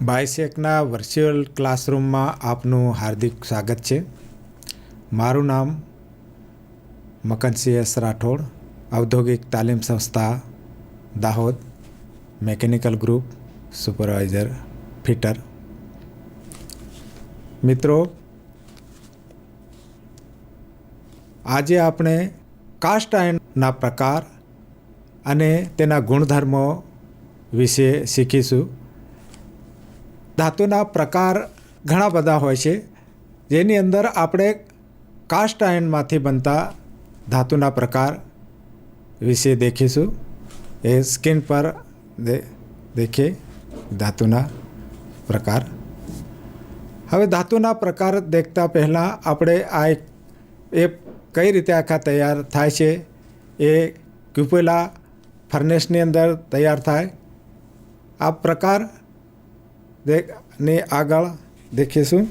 બાયસેકના virtual ક્લાસરૂમમાં આપનું હાર્દિક સ્વાગત છે. મારું નામ મકનસિંહ એસ રાઠોડ, ઔદ્યોગિક તાલીમ સંસ્થા Dahod, mechanical group supervisor fitter. મિત્રો, આજે આપણે કાસ્ટ આયર્નના પ્રકાર અને તેના ગુણધર્મો વિશે શીખીશું. ધાતુના પ્રકાર ઘણા બધા હોય છે, જેની અંદર આપણે કાસ્ટ આયર્નમાંથી બનતા ધાતુના પ્રકાર વિશે દેખીશું. એ સ્ક્રીન પર દેખીએ ધાતુના પ્રકાર. હવે ધાતુના પ્રકાર દેખતા પહેલાં આપણે એ કઈ રીતે આખા તૈયાર થાય છે એ ક્યુપેલા ફર્નેસની અંદર તૈયાર થાય. આ પ્રકાર ની આગળ દેખીશું.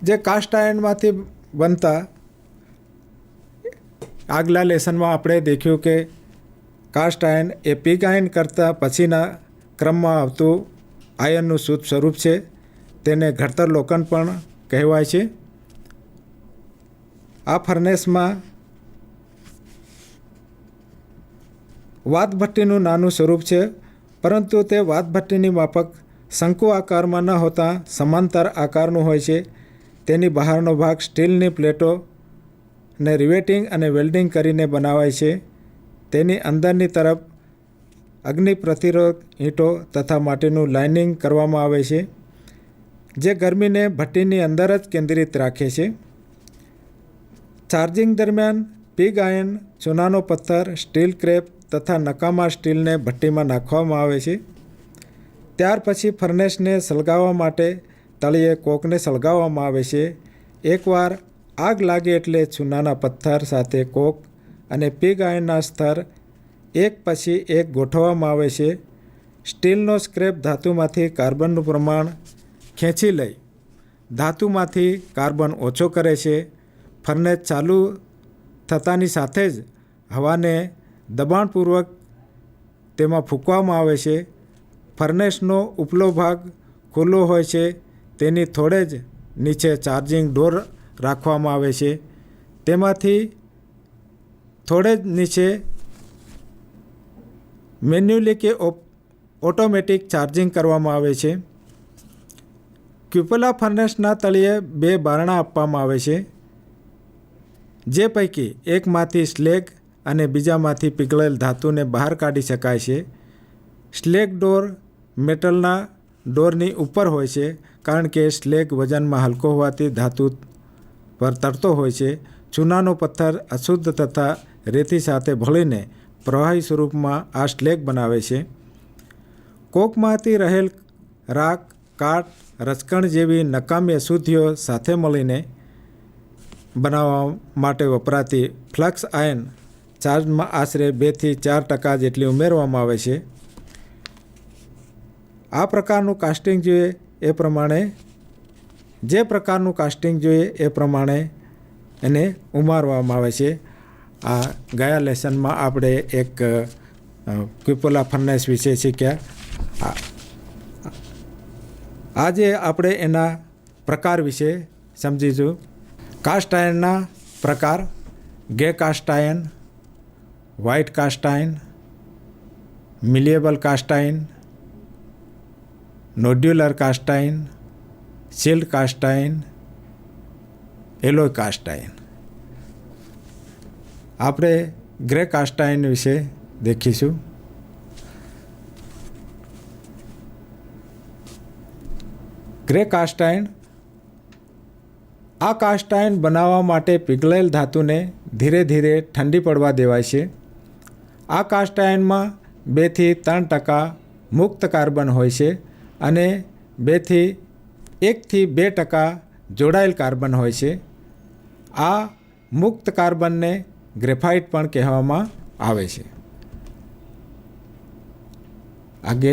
જે કાસ્ટ આયર્નમાંથી બનતા, આગલા લેસનમાં આપણે દેખ્યું કે કાસ્ટ આયર્ન એ પિગ આયર્ન કરતાં પછીના ક્રમમાં આવતું આયર્નનું શુદ્ધ સ્વરૂપ છે. તેને ઘડતર લોખંડ પણ કહેવાય છે. આ ફર્નેસમાં વાતભટ્ટીનું નાનું સ્વરૂપ છે, પરંતુ તે વાતભટ્ટીની માફક શંકુ આકારમાં ન હોતા સમાંતર આકારનું હોય છે. તેની બહારનો ભાગ સ્ટીલની પ્લેટોને રિવેટિંગ અને વેલ્ડિંગ કરીને બનાવાય છે. તેની અંદરની તરફ અગ્નિ પ્રતિરોધક ઈંટો તથા માટીનું લાઇનિંગ કરવામાં આવે છે, જે ગરમીને ભઠ્ઠીની અંદર જ કેન્દ્રિત રાખે છે. ચાર્જિંગ દરમિયાન પિગ આયર્ન, ચૂનાનો પથ્થર, સ્ટીલ ક્રેપ તથા નકામા સ્ટીલને ભઠ્ઠીમાં નાખવામાં આવે છે. ત્યાર પછી ફર્નેસને સળગાવવા માટે તળિયે કોકને સળગાવવામાં આવે છે. એકવાર આગ લાગે એટલે ચૂનાના પથ્થર સાથે કોક અને પિગ આયર્નના સ્તર એક પછી એક ગોઠવવામાં આવે છે. સ્ટીલનો સ્ક્રેપ ધાતુમાંથી કાર્બનનું પ્રમાણ ખેંચી લઈ ધાતુમાંથી કાર્બન ઓછો કરે છે. ફર્નેસ ચાલુ થતાની સાથે જ હવાને દબાણપૂર્વક તેમાં ફૂંકવામાં આવે છે. ફર્નેસનો ઉપલો ભાગ ખુલ્લો હોય છે. તેની થોડે જ નીચે ચાર્જિંગ ડોર રાખવામાં આવે છે. તેમાંથી થોડે જ નીચે મેન્યુઅલી કે ઓટોમેટિક ચાર્જિંગ કરવામાં આવે છે. ક્યુપેલા ફર્નેસના તળિયે 2 બારણા આપવામાં આવે છે, જે પૈકી એકમાંથી સ્લેગ અને બીજામાંથી પીગળેલ ધાતુને બહાર કાઢી શકાય છે. સ્લેગ ડોર મેટલના ડોરની ઉપર હોય છે, કારણ કે સ્લેગ વજનમાં હલકો હોવાથી ધાતુ પર તરતો હોય છે. ચૂનાનો પથ્થર અશુદ્ધ તથા રેતી સાથે ભળીને પ્રવાહી સ્વરૂપમાં આ સ્લેગ બનાવે છે. કોકમાંથી રહેલ રાખ, કાટ, રચકણ જેવી નકામી અશુદ્ધિઓ સાથે મળીને બનાવવા માટે વપરાતી ફ્લક્સ આયર્ન ચાર્જમાં આશરે 2 થી 4% જેટલી ઉમેરવામાં આવે છે. આ પ્રકારનું કાસ્ટિંગ જોઈએ એ પ્રમાણે એ પ્રમાણે એને ઉમેરવામાં આવે છે. આ ગયા લેસનમાં આપણે એક ક્યુપેલા ફર્નેસ વિશે શીખ્યા. આજે આપણે એના પ્રકાર વિશે સમજીશું. કાસ્ટ આયર્નના પ્રકાર: grey cast iron, white cast iron, malleable cast iron, nodular cast iron, chilled cast iron, alloy cast iron. આપણે ગ્રે કાસ્ટ આયર્ન વિશે દેખીશું. ગ્રે કાસ્ટ આયર્ન: આ કાસ્ટ આયર્ન બનાવવા માટે પીગળેલ ધાતુને ધીરે ધીરે ઠંડી પડવા દેવાય છે. આ કાસ્ટ આયર્નમાં 2 થી 3% મુક્ત કાર્બન હોય છે અને 1 થી 2% જોડાયેલ કાર્બન હોય છે. આ મુક્ત કાર્બનને ગ્રેફાઇટ પણ કહેવામાં આવે છે. આગે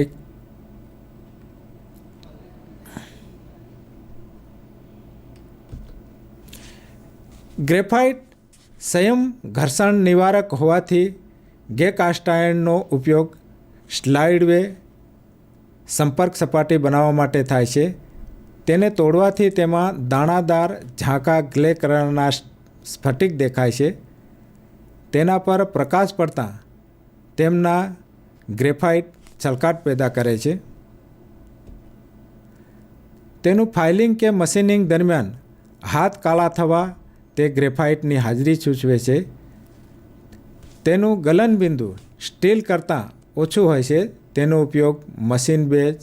ગ્રેફાઇટ સંયમ ઘર્ષણ નિવારક હોવાથી ગે કાસ્ટ આયર્નનો ઉપયોગ સ્લાઇડવે સંપર્ક સપાટી બનાવવા માટે થાય છે. તેને તોડવાથી તેમાં દાણાદાર ઝાંખા ગ્રે કલરના સ્ફટિક દેખાય છે. તેના પર પ્રકાશ પડતા તેમના ગ્રેફાઇટ છલકાટ પેદા કરે છે. તેનું ફાઇલિંગ કે મશીનિંગ દરમિયાન હાથ કાળા થવા તે ગ્રેફાઇટની હાજરી સૂચવે છે. તેનું ગલનબિંદુ સ્ટીલ કરતાં ઓછું હોય છે. તેનો ઉપયોગ મશીન બેઝ,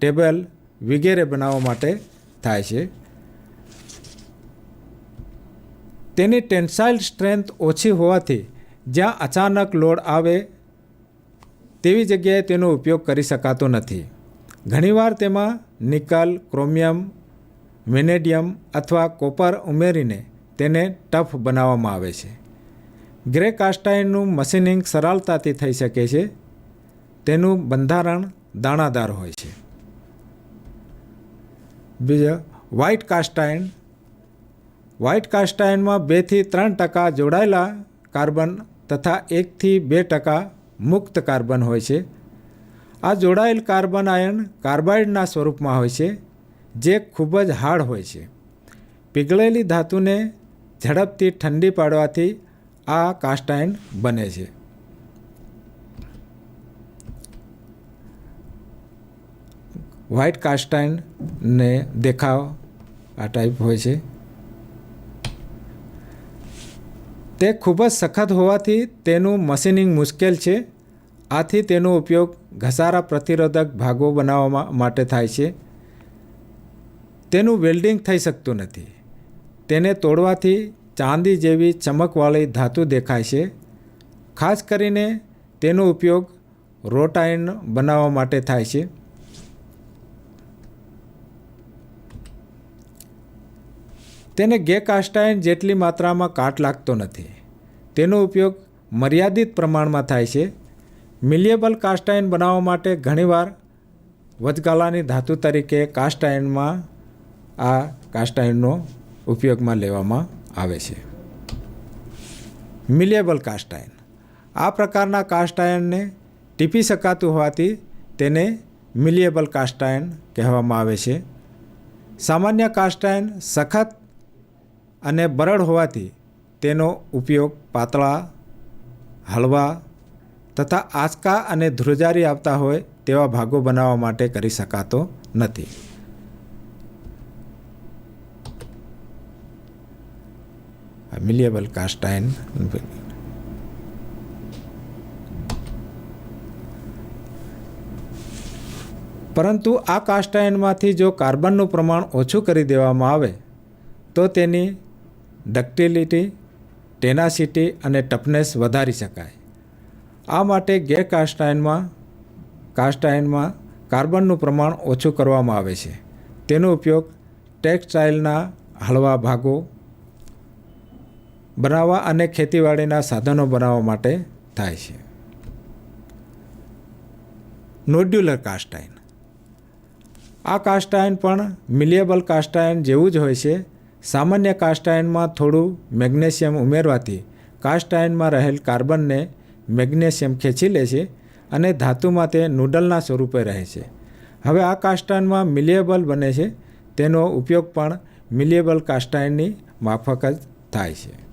ટેબલ વગેરે બનાવવા માટે થાય છે. તેની ટેન્સાઇલ સ્ટ્રેન્થ ઓછી હોવાથી જ્યાં અચાનક લોડ આવે તેવી જગ્યાએ તેનો ઉપયોગ કરી શકાતો નથી. ઘણીવાર તેમાં નિકલ, ક્રોમિયમ, વેનેડિયમ અથવા કોપર ઉમેરીને તેને ટફ બનાવવામાં આવે છે. ગ્રે કાસ્ટાઇનનું મશીનિંગ સરળતાથી થઈ શકે છે. તેનું બંધારણ દાણાદાર હોય છે. બીજા વ્હાઇટ કાસ્ટાઇન. વ્હાઇટ કાસ્ટાઇનમાં 2 થી 3% જોડાયેલા કાર્બન તથા 1 થી 2% મુક્ત કાર્બન હોય છે. આ જોડાયેલ કાર્બન આયન કાર્બાઇડના સ્વરૂપમાં હોય છે, જે ખૂબ જ હાર્ડ હોય છે. પીગળેલી ધાતુને ઝડપથી ઠંડી પાડવાથી આ કાસ્ટાઇન બને છે. વ્હાઇટ કાસ્ટાઇનને દેખાવ આ ટાઈપ હોય છે. તે ખૂબ જ સખત હોવાથી તેનું મશીનિંગ મુશ્કેલ છે. આથી તેનો ઉપયોગ ઘસારા પ્રતિરોધક ભાગો બનાવવા માટે થાય છે. તેનું વેલ્ડિંગ થઈ શકતું નથી. તેને તોડવાથી ચાંદી જેવી ચમકવાળી ધાતુ દેખાય છે. ખાસ કરીને તેનો ઉપયોગ રોટ આયર્ન બનાવવા માટે થાય છે. તેને ગે કાસ્ટાઇન જેટલી માત્રામાં કાટ લાગતો નથી. તેનો ઉપયોગ મર્યાદિત પ્રમાણમાં થાય છે. મિલિયેબલ કાસ્ટાઇન બનાવવા માટે ઘણીવાર વચગાળાની ધાતુ તરીકે કાસ્ટાઇનમાં આ કાસ્ટાઇનનો ઉપયોગમાં લેવામાં આવે છે. મિલિયેબલ કાસ્ટાઇન. આ પ્રકારના કાસ્ટાઇનને ટીપી શકાતું હોવાથી તેને મિલિયેબલ કાસ્ટાઇન કહેવામાં આવે છે. સામાન્ય કાસ્ટાઇન સખત અને બરડ હોવાથી તેનો ઉપયોગ પાતળા, હળવા તથા આંચકા અને ધ્રુજારી આવતા હોય તેવા ભાગો બનાવવા માટે કરી શકાતો નથી. મિલિયેબલ કાસ્ટાઇન. પરંતુ આ કાસ્ટાઇનમાંથી જો કાર્બનનું પ્રમાણ ઓછું કરી દેવામાં આવે તો તેની ડક્ટિલિટી, ટેનાસિટી અને ટફનેસ વધારી શકાય. આ માટે ગે કાસ્ટાઇનમાં કાર્બનનું પ્રમાણ ઓછું કરવામાં આવે છે. તેનો ઉપયોગ ટેક્સટાઇલના હળવા ભાગો બનાવવા અને ખેતીવાડીના સાધનો બનાવવા માટે થાય છે. નોડ્યુલર કાસ્ટાઇન. આ કાસ્ટાઇન પણ મિલિયેબલ કાસ્ટાઇન જેવું જ હોય છે. સામાન્ય કાસ્ટાઇનમાં થોડું મેગ્નેશિયમ ઉમેરવાથી કાસ્ટાઇનમાં રહેલ કાર્બનને મેગ્નેશિયમ ખેંચી લે છે અને ધાતુમાં તે નૂડલના સ્વરૂપે રહે છે. હવે આ કાસ્ટાઇનમાં મિલિયેબલ બને છે. તેનો ઉપયોગ પણ મિલિયેબલ કાસ્ટાઇનની માફક જ થાય છે.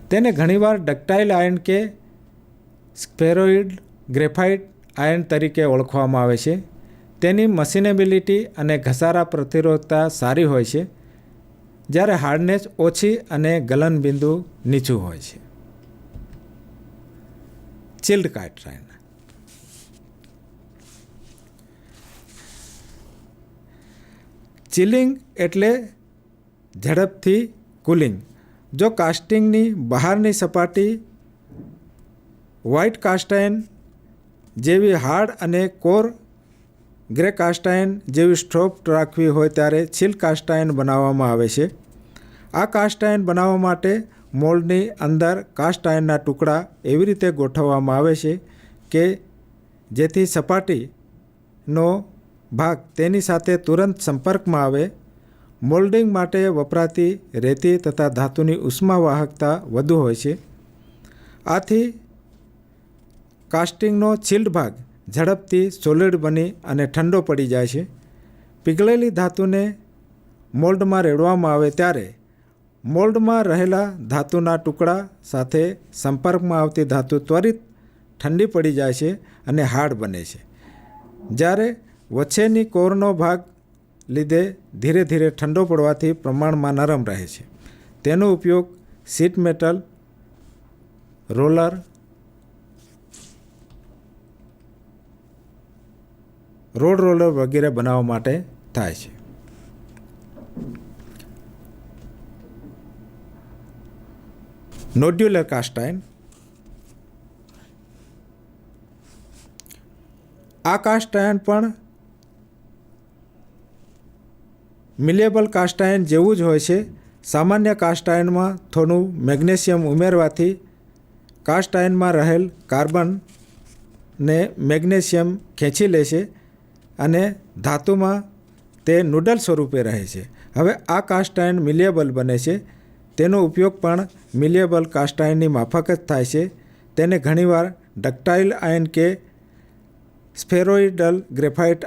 તેને ઘણીવાર ડક્ટાઇલ આયર્ન કે સ્ફેરોઇડ ગ્રેફાઇટ આયર્ન તરીકે ઓળખવામાં આવે છે. તેની મશીનેબિલિટી અને ઘસારા પ્રતિરોધતા સારી હોય છે, જ્યારે હાર્ડનેસ ઓછી અને ગલનબિંદુ નીચું હોય છે. ચિલ્ડ કાસ્ટાઇન. ચિલિંગ એટલે ઝડપથી કુલિંગ. જો કાસ્ટિંગની બહારની સપાટી વ્હાઇટ કાસ્ટાઇન જેવી હાર્ડ અને કોર ગ્રે કાસ્ટાઇન જેવી સોફ્ટ રાખવી હોય ત્યારે ચિલ્ડ કાસ્ટાઇન બનાવવામાં આવે છે. આ કાસ્ટાઇન બનાવવા માટે મોલ્ડની અંદર કાસ્ટાઇનના ટુકડા એવી રીતે ગોઠવવામાં આવે છે કે જેથી સપાટીનો ભાગ તેની સાથે તુરંત સંપર્કમાં આવે. મોલ્ડિંગ માટે વપરાતી રેતી તથા ધાતુની ઉષ્માવાહકતા વધુ હોય છે. આથી કાસ્ટિંગનો ચિલ્ડ ભાગ ઝડપથી સોલિડ બની અને ઠંડો પડી જાય છે. પીગળેલી ધાતુને મોલ્ડમાં રેડવામાં આવે ત્યારે મોલ્ડમાં રહેલા ધાતુના ટુકડા સાથે સંપર્કમાં આવતી ધાતુ ત્વરિત ઠંડી પડી જાય છે અને હાર્ડ બને છે. જ્યારે વચ્ચેની કોરનો ભાગ લીધે ધીરે ધીરે ઠંડો પડવાથી પ્રમાણમાં નરમ રહે છે. તેનો ઉપયોગ sheet metal, roller, road roller વગેરે બનાવવા માટે થાય છે. Nodular cast iron. આ કાસ્ટ આયર્ન પણ મિલેબલ કાસ્ટ આયર્ન જેવું જ હોય છે. સામાન્ય કાસ્ટ આયર્નમાં થોડું મેગ્નેશિયમ ઉમેરવાથી કાસ્ટ આયર્નમાં રહેલ કાર્બનને મેગ્નેશિયમ ખેંચી લે છે અને ધાતુમાં તે નૂડલ સ્વરૂપે રહે છે. હવે આ કાસ્ટ આયર્ન મિલેબલ બને છે. તેનો ઉપયોગ પણ મિલેબલ કાસ્ટ આયર્નની માફક જ થાય છે. તેને ઘણીવાર ડક્ટાઇલ આયર્ન કે સ્ફેરોઇડલ ગ્રેફાઇટ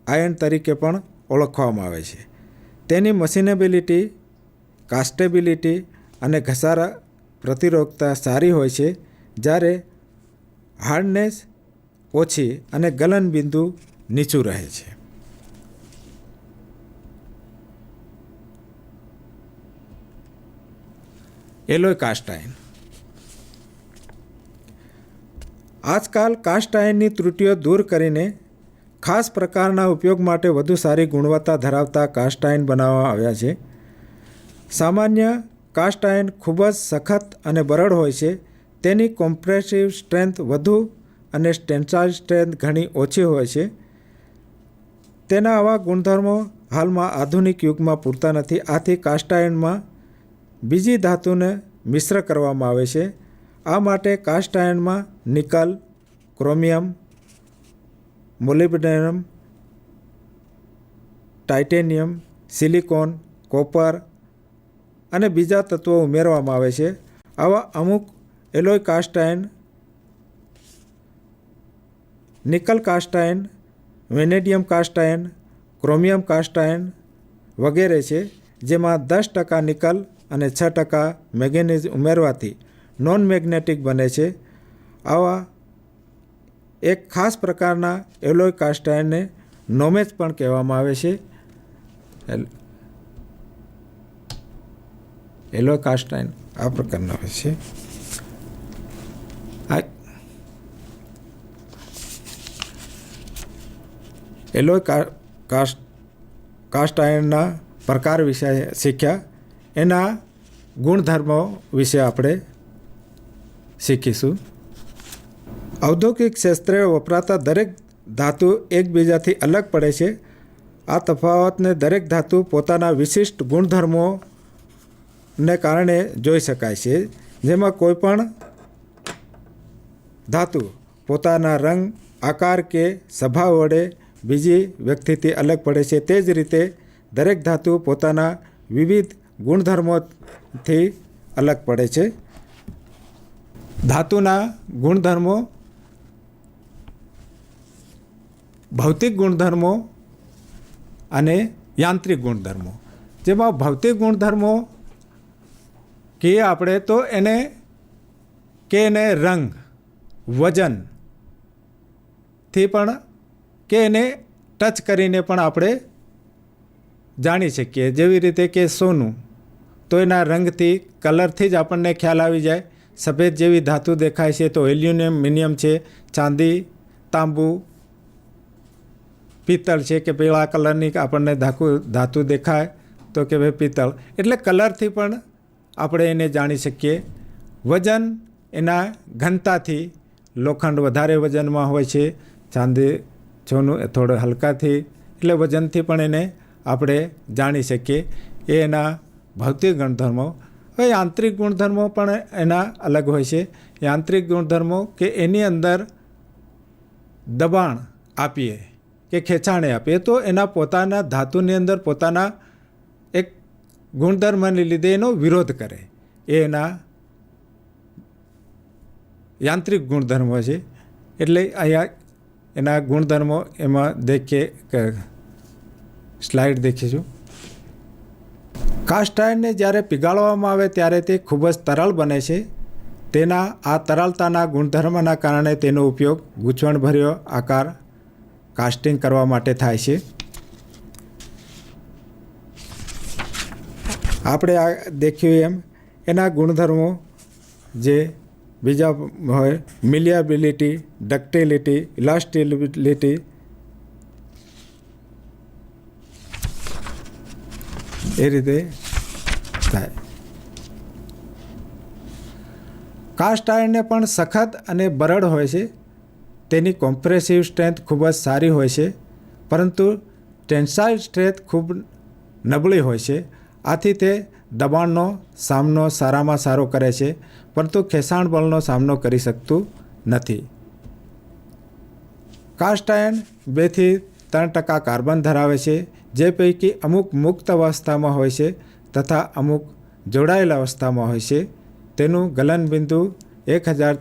આયર્ન તરીકે પણ ઓળખવામાં આવે છે. તેની મશીનેબિલિટી, કાસ્ટેબિલિટી અને ઘસારા પ્રતિરોધકતા સારી હોય છે, જ્યારે હાર્ડનેસ ઓછી અને ગલન બિંદુ નીચું રહે છે. Alloy cast iron. આજકાલ કાસ્ટ આયર્નની ત્રુટિઓ દૂર કરીને ખાસ પ્રકારના ઉપયોગ માટે વધુ સારી ગુણવત્તા ધરાવતા કાસ્ટ આયર્ન બનાવવામાં આવ્યા છે. સામાન્ય કાસ્ટ આયર્ન ખૂબ જ સખત અને બરડ હોય છે. તેની કોમ્પ્રેસિવ સ્ટ્રેન્થ વધુ અને ટેન્સાઇલ સ્ટ્રેન્થ ઘણી ઓછી હોય છે. તેના આવા ગુણધર્મો હાલમાં આધુનિક યુગમાં પૂરતા નથી. આથી કાસ્ટ આયર્નમાં બીજી ધાતુને મિશ્ર કરવામાં આવે છે. આ માટે કાસ્ટ આયર્નમાં nickel, chromium, molybdenum, titanium, silicon, copper અને બીજા તત્વો ઉમેરવામાં આવે છે. આવા અમુક alloy cast iron nickel cast iron, vanadium cast iron, chromium cast iron વગેરે છે, જેમાં 10% નિકલ અને 6% મેંગેનીઝ ઉમેરવાથી નોન મેગ્નેટિક બને છે. આવા એક ખાસ પ્રકારના એલોય કાસ્ટ આયર્નને નોમેચ પણ કહેવામાં આવે છે. એલોય કાસ્ટ આયર્ન આ પ્રકારના હોય છે. એલોય કાસ્ટ આયર્નના પ્રકાર વિશે શીખ્યા. એના ગુણધર્મો વિશે આપણે શીખીશું. ઔદ્યોગિક ક્ષેત્રે વપરાતા દરેક ધાતુ એકબીજાથી અલગ પડે છે. આ તફાવતને દરેક ધાતુ પોતાના વિશિષ્ટ ગુણધર્મોને કારણે જોઈ શકાય છે. જેમાં કોઈ પણ ધાતુ પોતાના રંગ, આકાર કે સ્વભાવ વડે બીજી વ્યક્તિથી અલગ પડે છે. તે જ રીતે દરેક ધાતુ પોતાના વિવિધ ગુણધર્મોથી અલગ પડે છે. ધાતુના ગુણધર્મો ભૌતિક ગુણધર્મો અને યાંત્રિક ગુણધર્મો. જેમાં ભૌતિક ગુણધર્મો કહીએ આપણે તો એને રંગ, વજનથી પણ કે એને ટચ કરીને પણ આપણે જાણી શકીએ. જેવી રીતે કે સોનું, તો એના રંગથી, કલરથી જ આપણને ખ્યાલ આવી જાય. સફેદ જેવી ધાતુ દેખાય છે તો એલ્યુમિનિયમ છે. ચાંદી, તાંબુ, પિત્તળ છે કે પીળા કલરની આપણને ધાતુ દેખાય તો કે ભાઈ પિત્તળ. એટલે કલરથી પણ આપણે એને જાણી શકીએ. વજન એના ઘનતાથી, લોખંડ વધારે વજનમાં હોય છે, ચાંદી સોનું થોડું હલકાથી, એટલે વજનથી પણ એને આપણે જાણી શકીએ. એ એના ભૌતિક ગુણધર્મો. હવે યાંત્રિક ગુણધર્મો પણ એના અલગ હોય છે. યાંત્રિક ગુણધર્મો કે એની અંદર દબાણ આપીએ કે ખેંચાણે આપીએ તો એના પોતાના ધાતુની અંદર પોતાના એક ગુણધર્મને લીધે એનો વિરોધ કરે, એ એના યાંત્રિક ગુણધર્મો છે. એટલે અહીંયા એના ગુણધર્મો એમાં દેખીએ, સ્લાઇડ દેખીશું. કાસ્ટ આયર્નને જ્યારે પીગાળવામાં આવે ત્યારે તે ખૂબ જ તરલ બને છે. તેના આ તરલતાના ગુણધર્મના કારણે તેનો ઉપયોગ ગૂંચવણભર્યો આકાર કાસ્ટિંગ કરવા માટે થાય છે. આપણે આ દેખ્યું એમ એના ગુણધર્મો જે બીજા હોય, મિલિયાબિલિટી, ડક્ટિલિટી, ઇલાસ્ટિલિટી, એ રીતે થાય. કાસ્ટ આયર્નને પણ સખત અને બરડ હોય છે. તેની કોમ્પ્રેસિવ સ્ટ્રેન્થ ખૂબ જ સારી હોય છે, પરંતુ ટેન્સાઇલ સ્ટ્રેન્થ ખૂબ નબળી હોય છે. આથી તે દબાણનો સામનો સારામાં સારો કરે છે, પરંતુ ખેંચાણ બળનો સામનો કરી શકતું નથી. કાસ્ટ આયર્ન 2 થી 3% કાર્બન ધરાવે છે, જે પૈકી અમુક મુક્ત અવસ્થામાં હોય છે તથા અમુક જોડાયેલ અવસ્થામાં હોય છે. તેનું ગલન બિંદુ 1000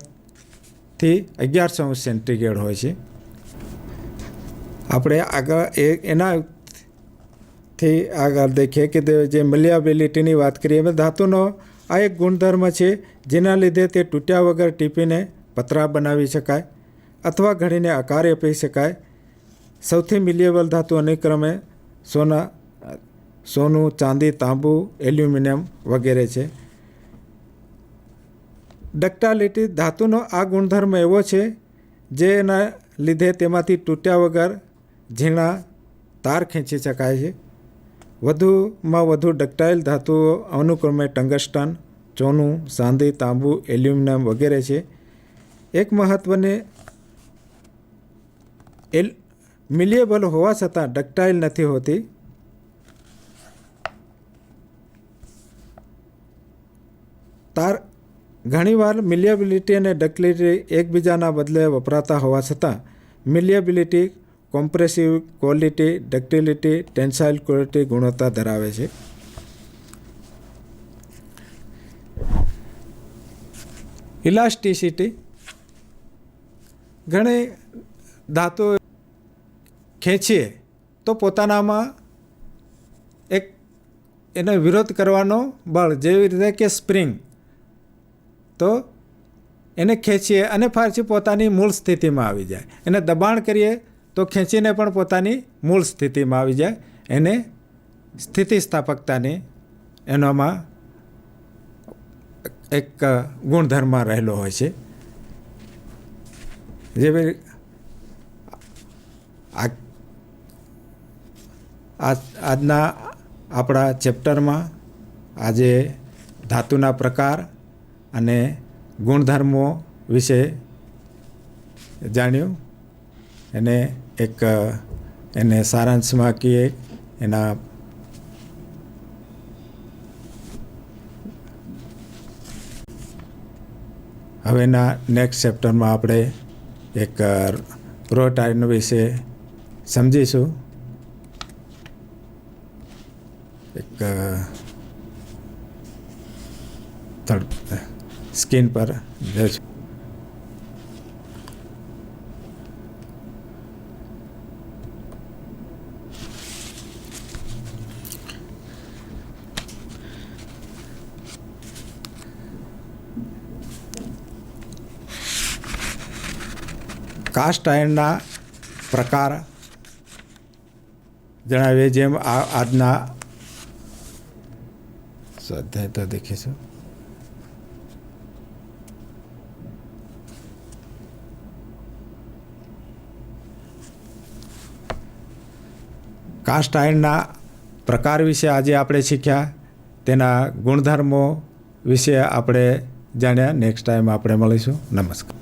થી 1100 સેન્ટીગ્રેડ હોય છે. આપણે આગળ એનાથી આગળ દેખીએ કે જે મલિયાબિલિટીની વાત કરીએ, ધાતુનો આ એક ગુણધર્મ છે જેના લીધે તે તૂટ્યા વગર ટીપીને પતરા બનાવી શકાય અથવા ઘડીને આકાર આપી શકાય. સૌથી મિલિયેબલ ધાતુ અનુક્રમે સોનું, ચાંદી, તાંબુ, એલ્યુમિનિયમ વગેરે છે. ડક્ટાલિટી, ધાતુનો આ ગુણધર્મ એવો છે જેના લીધે તેમાંથી તૂટ્યા વગર ઝીણા તાર ખેંચી શકાય છે. વધુમાં વધુ ડક્ટાઇલ ધાતુઓ અનુક્રમે ટંગસ્ટન, સોનું, ચાંદી, તાંબુ, એલ્યુમિનિયમ વગેરે છે. એક મહત્ત્વની મિલિયેબલ હોવા છતાં ડક્ટાઇલ નથી હોતી. તાર ઘણીવાર મિલિયેબિલિટી અને ડક્ટિલિટી એકબીજાના બદલે વપરાતા હોવા છતાં મિલિયેબિલિટી compressive quality, ductility tensile quality ગુણવત્તા ધરાવે છે. ઇલાસ્ટિસિટી, ઘણી ધાતુ ખેંચીએ તો પોતાનામાં એક એનો વિરોધ કરવાનો બળ, જેવી રીતે કે સ્પ્રિંગ, તો એને ખેંચીએ અને પાછી પોતાની મૂળ સ્થિતિમાં આવી જાય. એને દબાણ કરીએ તો ખેંચીને પણ પોતાની મૂળ સ્થિતિમાં આવી જાય. એને સ્થિતિસ્થાપકતાની એનામાં એક ગુણધર્મ રહેલો હોય છે. જેવી આજના આપણા ચેપ્ટરમાં આજે ધાતુના પ્રકાર અને ગુણધર્મો વિશે જાણ્યું. એને સારાંશમાં કહીએ એના હવેના નેક્સ્ટ ચેપ્ટરમાં આપણે એક રોટ આયર્ન વિશે સમજીશું. સ્ક્રીન પર જોઈશું. કાસ્ટ આયર્નના પ્રકાર જણાવીએ, જેમ આજના સ્વાધ્યાય તો દેખીશું. કાસ્ટ આયર્નના પ્રકાર વિશે આજે આપણે શીખ્યા, તેના ગુણધર્મો વિશે આપણે જાણ્યા. નેક્સ્ટ ટાઈમ આપણે મળીશું. નમસ્કાર.